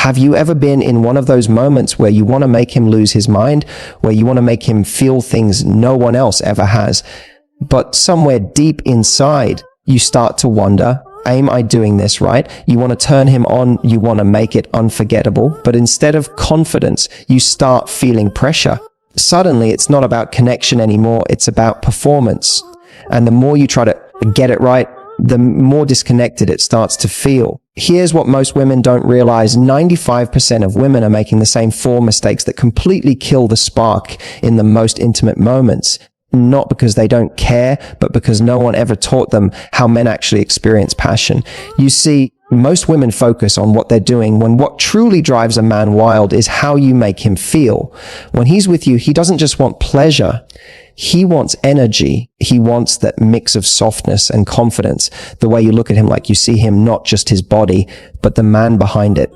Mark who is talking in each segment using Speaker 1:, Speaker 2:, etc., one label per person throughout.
Speaker 1: Have you ever been in one of those moments where you want to make him lose his mind, where you want to make him feel things no one else ever has, but somewhere deep inside, you start to wonder, am I doing this right? You want to turn him on, you want to make it unforgettable, but instead of confidence, you start feeling pressure. Suddenly, it's not about connection anymore, it's about performance. And the more you try to get it right, the more disconnected it starts to feel. Here's what most women don't realize. 95% of women are making the same 4 mistakes that completely kill the spark in the most intimate moments. Not because they don't care, but because no one ever taught them how men actually experience passion. You see, most women focus on what they're doing when what truly drives a man wild is how you make him feel. When he's with you, he doesn't just want pleasure. He wants energy. He wants that mix of softness and confidence. The way you look at him, like you see him, not just his body, but the man behind it.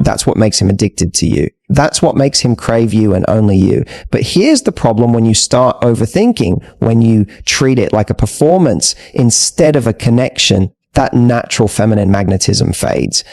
Speaker 1: That's what makes him addicted to you. That's what makes him crave you and only you. But here's the problem when you start overthinking, when you treat it like a performance instead of a connection. That natural feminine magnetism fades.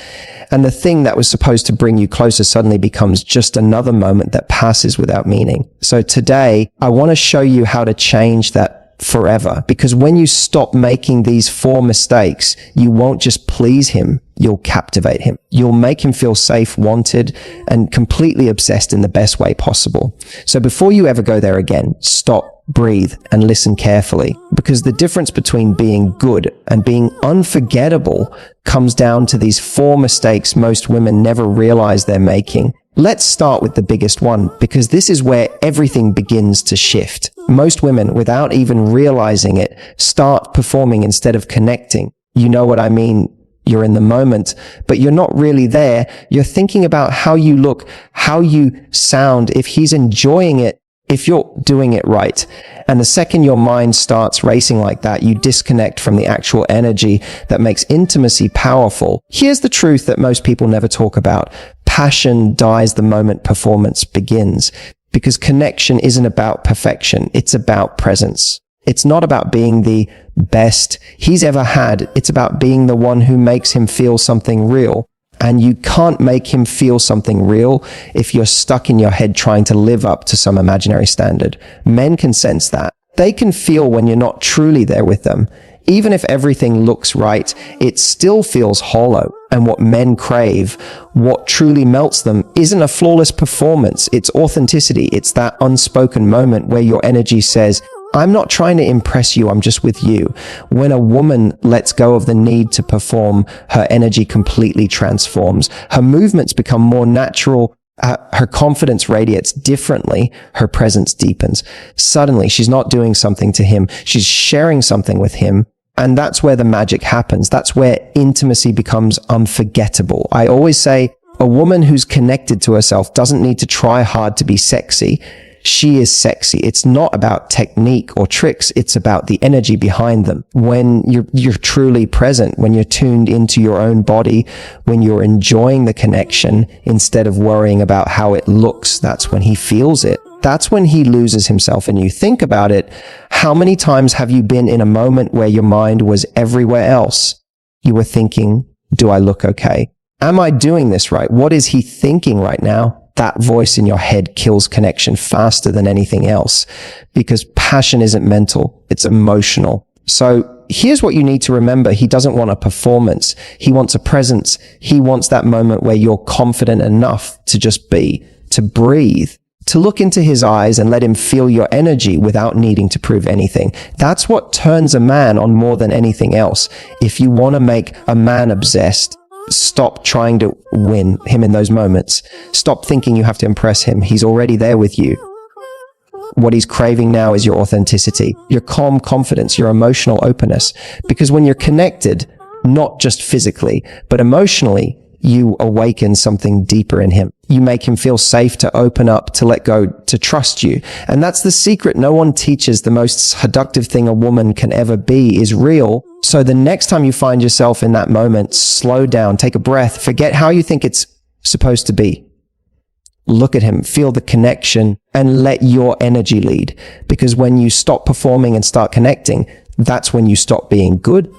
Speaker 1: And the thing that was supposed to bring you closer suddenly becomes just another moment that passes without meaning. So today, I want to show you how to change that forever. Because when you stop making these 4 mistakes, you won't just please him, you'll captivate him. You'll make him feel safe, wanted, and completely obsessed in the best way possible. So before you ever go there again, stop, breathe, and listen carefully. Because the difference between being good and being unforgettable comes down to these 4 mistakes most women never realize they're making. Let's start with the biggest one, because this is where everything begins to shift. Most women, without even realizing it, start performing instead of connecting. You know what I mean? You're in the moment, but you're not really there. You're thinking about how you look, how you sound, if he's enjoying it, if you're doing it right. And the second your mind starts racing like that, you disconnect from the actual energy that makes intimacy powerful. Here's the truth that most people never talk about. Passion dies the moment performance begins, because connection isn't about perfection. It's about presence. It's not about being the best he's ever had. It's about being the one who makes him feel something real. And you can't make him feel something real if you're stuck in your head trying to live up to some imaginary standard. Men can sense that. They can feel when you're not truly there with them. Even if everything looks right, it still feels hollow. And what men crave, what truly melts them, isn't a flawless performance. It's authenticity. It's that unspoken moment where your energy says, I'm not trying to impress you, I'm just with you. When a woman lets go of the need to perform, her energy completely transforms. Her movements become more natural. Her confidence radiates differently. Her presence deepens. Suddenly, she's not doing something to him. She's sharing something with him. And that's where the magic happens. That's where intimacy becomes unforgettable. I always say a woman who's connected to herself doesn't need to try hard to be sexy. She is sexy. It's not about technique or tricks. It's about the energy behind them. When you're truly present, when you're tuned into your own body, when you're enjoying the connection instead of worrying about how it looks, that's when he feels it. That's when he loses himself in you. Think about it. How many times have you been in a moment where your mind was everywhere else? You were thinking, do I look okay? Am I doing this right? What is he thinking right now? That voice in your head kills connection faster than anything else, because passion isn't mental, it's emotional. So here's what you need to remember. He doesn't want a performance. He wants a presence. He wants that moment where you're confident enough to just be, to breathe, to look into his eyes and let him feel your energy without needing to prove anything. That's what turns a man on more than anything else. If you want to make a man obsessed, stop trying to win him in those moments. Stop thinking you have to impress him. He's already there with you. What he's craving now is your authenticity, your calm confidence, your emotional openness. Because when you're connected, not just physically, but emotionally, you awaken something deeper in him. You make him feel safe to open up, to let go, to trust you. And that's the secret no one teaches. The most seductive thing a woman can ever be is real. So the next time you find yourself in that moment, slow down, take a breath, forget how you think it's supposed to be. Look at him, feel the connection, and let your energy lead. Because when you stop performing and start connecting, that's when you stop being good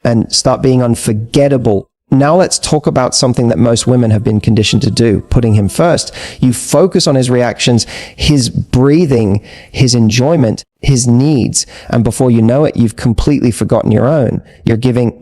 Speaker 1: and start being unforgettable. Now let's talk about something that most women have been conditioned to do, putting him first. You focus on his reactions, his breathing, his enjoyment, his needs, and before you know it, you've completely forgotten your own. You're giving,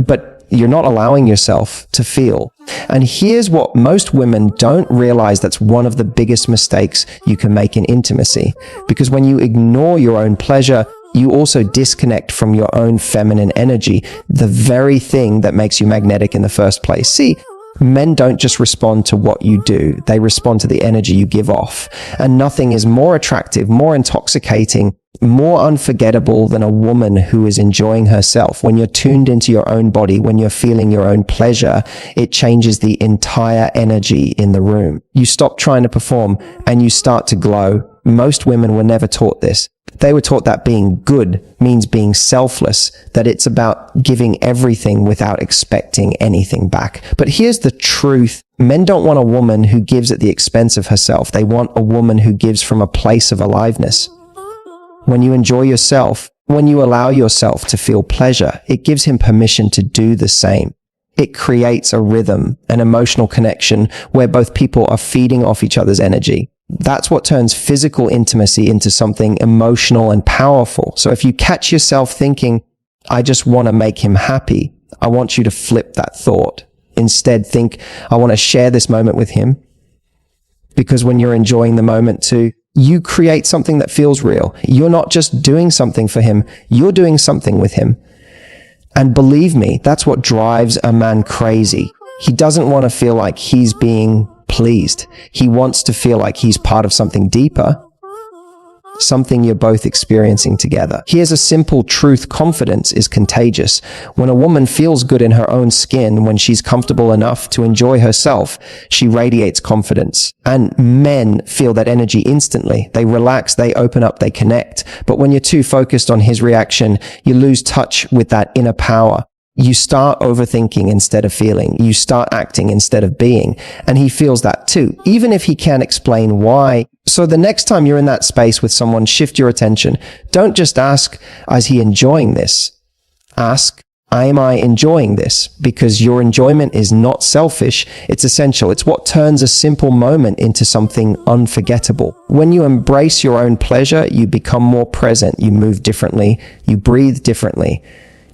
Speaker 1: but you're not allowing yourself to feel. And here's what most women don't realize that's one of the biggest mistakes you can make in intimacy. Because when you ignore your own pleasure, you also disconnect from your own feminine energy, the very thing that makes you magnetic in the first place. See, men don't just respond to what you do, they respond to the energy you give off. And nothing is more attractive, more intoxicating, more unforgettable than a woman who is enjoying herself. When you're tuned into your own body, when you're feeling your own pleasure, it changes the entire energy in the room. You stop trying to perform and you start to glow. Most women were never taught this. They were taught that being good means being selfless, that it's about giving everything without expecting anything back. But here's the truth. Men don't want a woman who gives at the expense of herself. They want a woman who gives from a place of aliveness. When you enjoy yourself, when you allow yourself to feel pleasure, it gives him permission to do the same. It creates a rhythm, an emotional connection where both people are feeding off each other's energy. That's what turns physical intimacy into something emotional and powerful. So if you catch yourself thinking, I just want to make him happy, I want you to flip that thought. Instead, think, I want to share this moment with him. Because when you're enjoying the moment too, you create something that feels real. You're not just doing something for him, you're doing something with him. And believe me, that's what drives a man crazy. He doesn't want to feel like he's being pleased. He wants to feel like he's part of something deeper, something you're both experiencing together. Here's a simple truth: confidence is contagious. When a woman feels good in her own skin, when she's comfortable enough to enjoy herself, she radiates confidence. And men feel that energy instantly. They relax, they open up, they connect. But when you're too focused on his reaction, you lose touch with that inner power. You start overthinking instead of feeling. You start acting instead of being. And he feels that too, even if he can't explain why. So the next time you're in that space with someone, shift your attention. Don't just ask, is he enjoying this? Ask, am I enjoying this? Because your enjoyment is not selfish. It's essential. It's what turns a simple moment into something unforgettable. When you embrace your own pleasure, you become more present. You move differently. You breathe differently.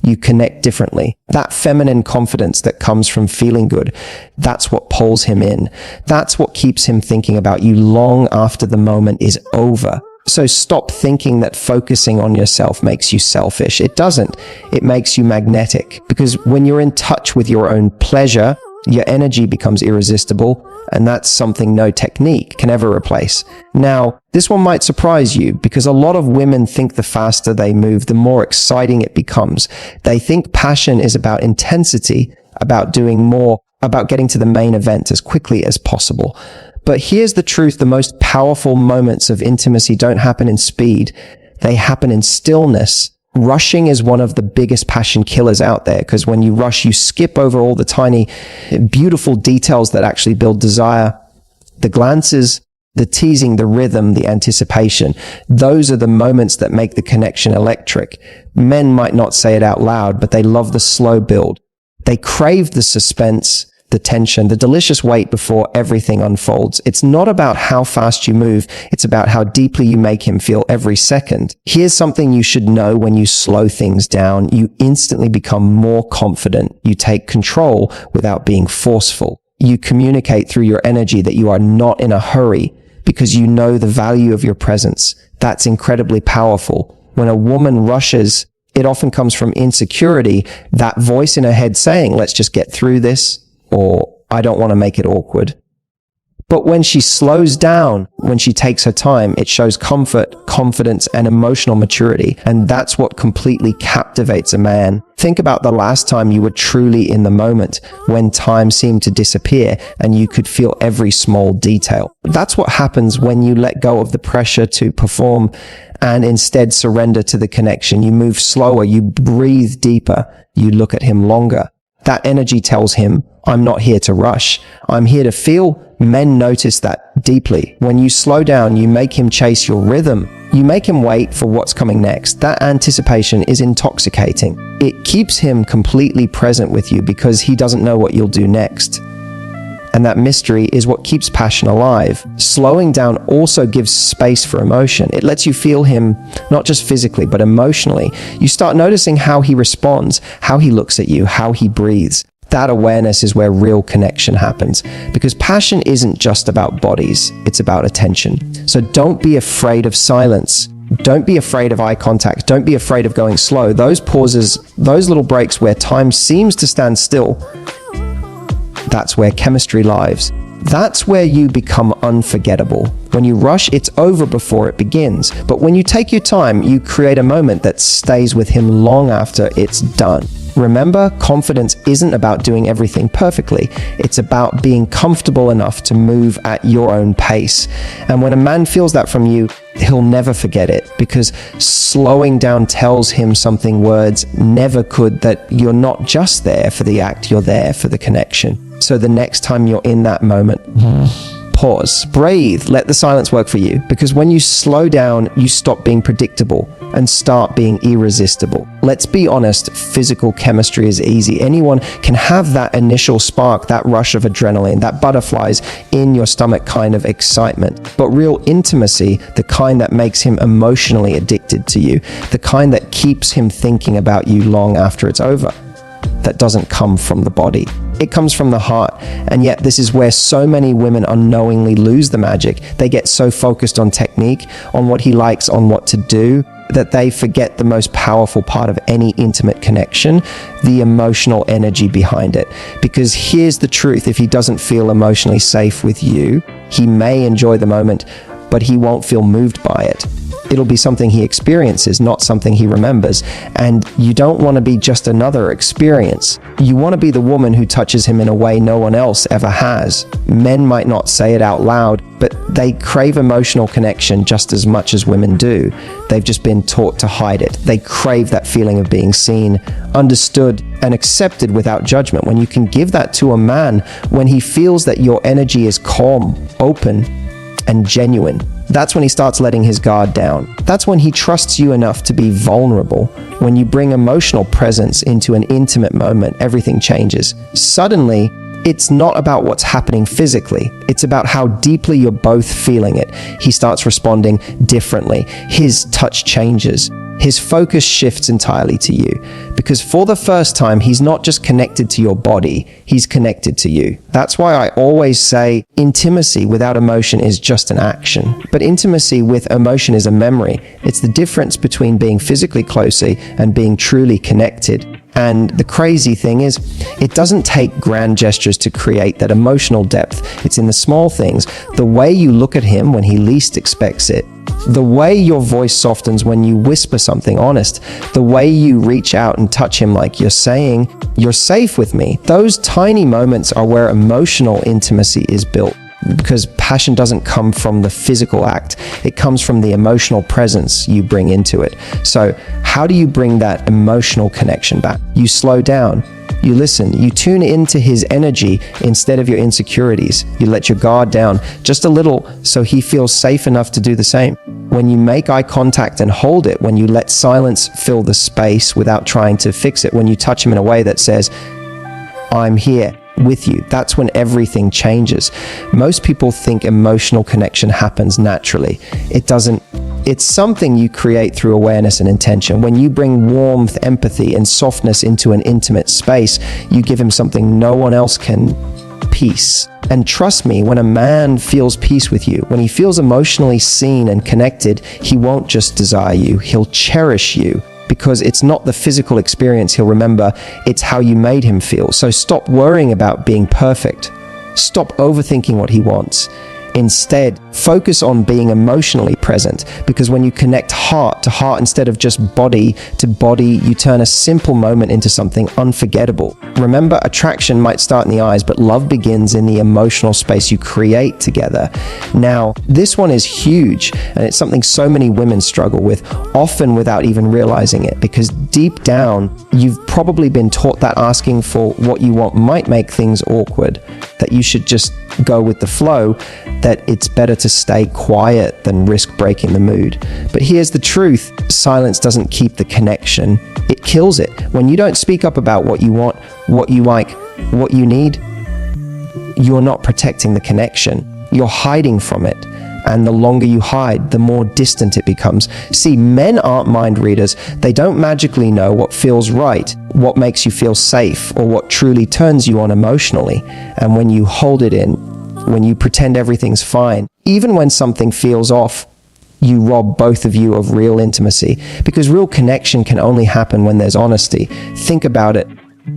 Speaker 1: You connect differently. That feminine confidence that comes from feeling good, that's what pulls him in. That's what keeps him thinking about you long after the moment is over. So stop thinking that focusing on yourself makes you selfish. It doesn't. It makes you magnetic. Because when you're in touch with your own pleasure, your energy becomes irresistible, and that's something no technique can ever replace. Now, this one might surprise you because a lot of women think the faster they move, the more exciting it becomes. They think passion is about intensity, about doing more, about getting to the main event as quickly as possible. But here's the truth: the most powerful moments of intimacy don't happen in speed. They happen in stillness. Rushing is one of the biggest passion killers out there, because when you rush, you skip over all the tiny, beautiful details that actually build desire. The glances, the teasing, the rhythm, the anticipation. Those are the moments that make the connection electric. Men might not say it out loud, but they love the slow build. They crave the suspense, the tension, the delicious wait before everything unfolds. It's not about how fast you move, it's about how deeply you make him feel every second. Here's something you should know: when you slow things down, you instantly become more confident. You take control without being forceful. You communicate through your energy that you are not in a hurry because you know the value of your presence. That's incredibly powerful. When a woman rushes, it often comes from insecurity, that voice in her head saying, let's just get through this, or I don't want to make it awkward. But when she slows down, when she takes her time, it shows comfort, confidence, and emotional maturity. And that's what completely captivates a man. Think about the last time you were truly in the moment, when time seemed to disappear and you could feel every small detail. That's what happens when you let go of the pressure to perform and instead surrender to the connection. You move slower, you breathe deeper, you look at him longer. That energy tells him, I'm not here to rush. I'm here to feel. Men notice that deeply. When you slow down, you make him chase your rhythm. You make him wait for what's coming next. That anticipation is intoxicating. It keeps him completely present with you because he doesn't know what you'll do next. And that mystery is what keeps passion alive. Slowing down also gives space for emotion. It lets you feel him, not just physically, but emotionally. You start noticing how he responds, how he looks at you, how he breathes. That awareness is where real connection happens, because passion isn't just about bodies, it's about attention. So don't be afraid of silence. Don't be afraid of eye contact. Don't be afraid of going slow. Those pauses, those little breaks where time seems to stand still, that's where chemistry lives. That's where you become unforgettable. When you rush, it's over before it begins. But when you take your time, you create a moment that stays with him long after it's done. Remember, confidence isn't about doing everything perfectly. It's about being comfortable enough to move at your own pace. And when a man feels that from you, he'll never forget it, because slowing down tells him something words never could, that you're not just there for the act, you're there for the connection. So the next time you're in that moment, pause, breathe, let the silence work for you, because when you slow down, you stop being predictable and start being irresistible. Let's be honest, physical chemistry is easy. Anyone can have that initial spark, that rush of adrenaline, that butterflies in your stomach kind of excitement. But real intimacy, the kind that makes him emotionally addicted to you, the kind that keeps him thinking about you long after it's over, that doesn't come from the body. It comes from the heart. And yet this is where so many women unknowingly lose the magic. They get so focused on technique, on what he likes, on what to do, that they forget the most powerful part of any intimate connection, the emotional energy behind it. Because here's the truth: if he doesn't feel emotionally safe with you, he may enjoy the moment, but he won't feel moved by it. It'll be something he experiences, not something he remembers. And you don't want to be just another experience. You want to be the woman who touches him in a way no one else ever has. Men might not say it out loud, but they crave emotional connection just as much as women do. They've just been taught to hide it. They crave that feeling of being seen, understood, and accepted without judgment. When you can give that to a man, when he feels that your energy is calm, open, and genuine, that's when he starts letting his guard down. That's when he trusts you enough to be vulnerable. When you bring emotional presence into an intimate moment, everything changes. Suddenly, it's not about what's happening physically. It's about how deeply you're both feeling it. He starts responding differently. His touch changes. His focus shifts entirely to you, because for the first time, he's not just connected to your body, he's connected to you. That's why I always say intimacy without emotion is just an action, but intimacy with emotion is a memory. It's the difference between being physically closely and being truly connected. And the crazy thing is, it doesn't take grand gestures to create that emotional depth. It's in the small things, the way you look at him when he least expects it, the way your voice softens when you whisper something honest, the way you reach out and touch him like you're saying, "You're safe with me." Those tiny moments are where emotional intimacy is built, because passion doesn't come from the physical act. It comes from the emotional presence you bring into it. So how do you bring that emotional connection back? You slow down. You listen, you tune into his energy instead of your insecurities. You let your guard down just a little so he feels safe enough to do the same. When you make eye contact and hold it, when you let silence fill the space without trying to fix it, when you touch him in a way that says, "I'm here with you," that's when everything changes. Most people think emotional connection happens naturally. It doesn't. It's something you create through awareness and intention. When you bring warmth, empathy, and softness into an intimate space, you give him something no one else can: peace. And trust me, when a man feels peace with you, when he feels emotionally seen and connected, he won't just desire you, he'll cherish you. Because it's not the physical experience he'll remember, it's how you made him feel. So stop worrying about being perfect. Stop overthinking what he wants. Instead, focus on being emotionally present, because when you connect heart to heart instead of just body to body, you turn a simple moment into something unforgettable. Remember, attraction might start in the eyes, but love begins in the emotional space you create together. Now, this one is huge, and it's something so many women struggle with, often without even realizing it, because deep down, you've probably been taught that asking for what you want might make things awkward, that you should just go with the flow, that it's better to stay quiet than risk breaking the mood. But here's the truth: silence doesn't keep the connection, it kills it. When you don't speak up about what you want, what you like, what you need, you're not protecting the connection. You're hiding from it. And the longer you hide, the more distant it becomes. See, men aren't mind readers. They don't magically know what feels right, what makes you feel safe, or what truly turns you on emotionally. And when you hold it in, when you pretend everything's fine, even when something feels off, you rob both of you of real intimacy. Because real connection can only happen when there's honesty. Think about it.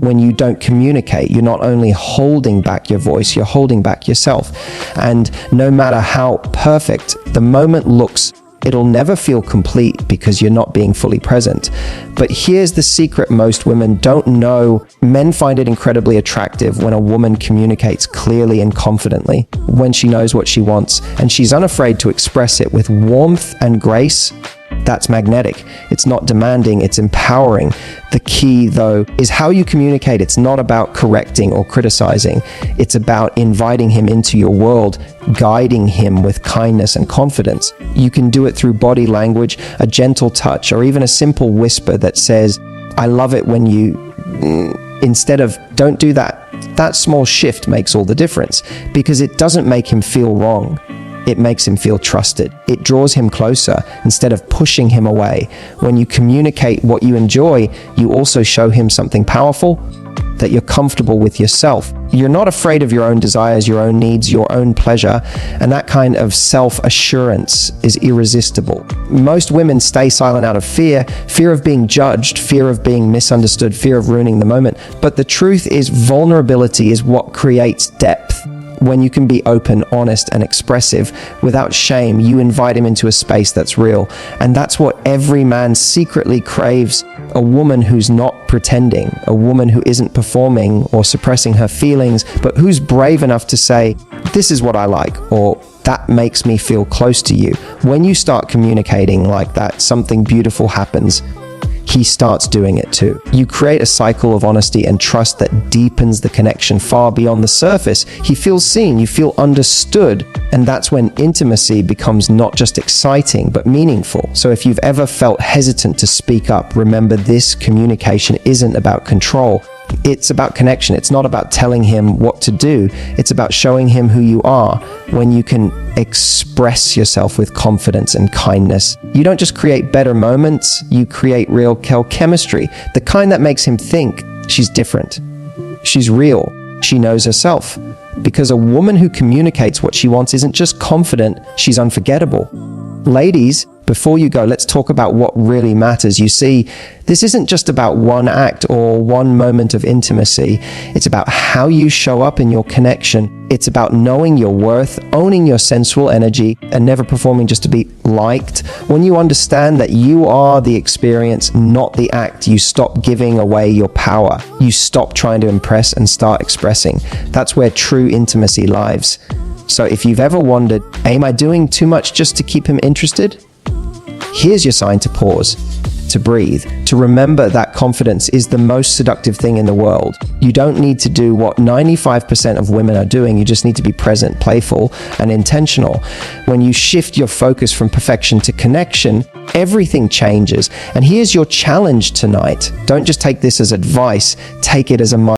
Speaker 1: When you don't communicate, you're not only holding back your voice, you're holding back yourself. And no matter how perfect the moment looks, it'll never feel complete because you're not being fully present. But here's the secret most women don't know. Men find it incredibly attractive when a woman communicates clearly and confidently, when she knows what she wants, and she's unafraid to express it with warmth and grace. That's magnetic. It's not demanding, it's empowering. The key, though, is how you communicate. It's not about correcting or criticizing. It's about inviting him into your world, guiding him with kindness and confidence. You can do it through body language, a gentle touch, or even a simple whisper that says, "I love it when you," instead of "don't do that." That small shift makes all the difference, because it doesn't make him feel wrong. It makes him feel trusted. It draws him closer instead of pushing him away. When you communicate what you enjoy, you also show him something powerful, that you're comfortable with yourself. You're not afraid of your own desires, your own needs, your own pleasure, and that kind of self-assurance is irresistible. Most women stay silent out of fear of being judged, fear of being misunderstood, fear of ruining the moment. But the truth is, vulnerability is what creates depth. When you can be open, honest, and expressive without shame, you invite him into a space that's real. And that's what every man secretly craves: a woman who's not pretending, a woman who isn't performing or suppressing her feelings, but who's brave enough to say, "This is what I like," or "That makes me feel close to you." When you start communicating like that, something beautiful happens. He starts doing it too. You create a cycle of honesty and trust that deepens the connection far beyond the surface. He feels seen, you feel understood, and that's when intimacy becomes not just exciting, but meaningful. So if you've ever felt hesitant to speak up, remember, this communication isn't about control. It's about connection. It's not about telling him what to do. It's about showing him who you are. When you can express yourself with confidence and kindness, you don't just create better moments, you create real chemistry. The kind that makes him think, she's different, she's real, she knows herself. Because a woman who communicates what she wants isn't just confident, she's unforgettable. Ladies, before you go, let's talk about what really matters. You see, this isn't just about one act or one moment of intimacy. It's about how you show up in your connection. It's about knowing your worth, owning your sensual energy, and never performing just to be liked. When you understand that you are the experience, not the act, you stop giving away your power. You stop trying to impress and start expressing. That's where true intimacy lives. So if you've ever wondered, am I doing too much just to keep him interested? Here's your sign to pause, to breathe, to remember that confidence is the most seductive thing in the world. You don't need to do what 95% of women are doing. You just need to be present, playful, and intentional. When you shift your focus from perfection to connection, everything changes. And here's your challenge tonight. Don't just take this as advice, take it as a